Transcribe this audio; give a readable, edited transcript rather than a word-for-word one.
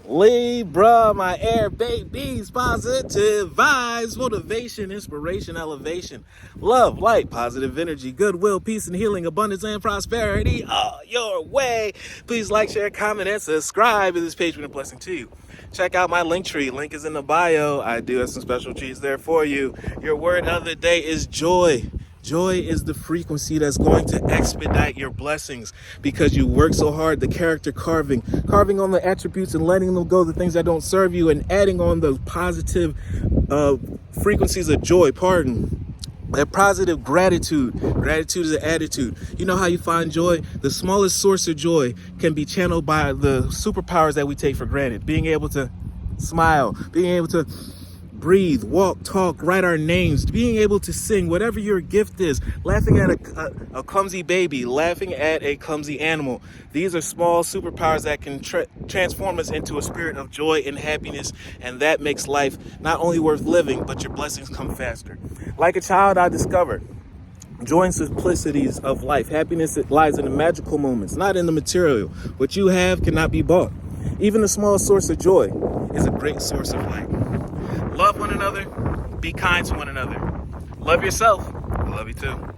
Libra, my air babies, positive vibes, motivation, inspiration, elevation, love, light, positive energy, goodwill, peace and healing, abundance and prosperity all your way. Please like, share, comment, and subscribe if this page been a blessing to you. Check out my LinkTree. Link is in the bio. I do have some special treats there for you. Your word of the day is joy. Joy is the frequency that's going to expedite your blessings because you work so hard. The character carving on the attributes and letting them go, the things that don't serve you, and adding on those positive frequencies of joy. That positive gratitude. Gratitude is an attitude. You know how you find joy? The smallest source of joy can be channeled by the superpowers that we take for granted. Being able to smile, being able to breathe, walk, talk, write our names, being able to sing, whatever your gift is, laughing at a clumsy baby, laughing at a clumsy animal. These are small superpowers that can transform us into a spirit of joy and happiness, and that makes life not only worth living, but your blessings come faster. Like a child, I discovered joy and simplicities of life. Happiness lies in the magical moments, not in the material. What you have cannot be bought. Even the smallest source of joy is a great source of light. Love one another. Be kind to one another. Love yourself. I love you too.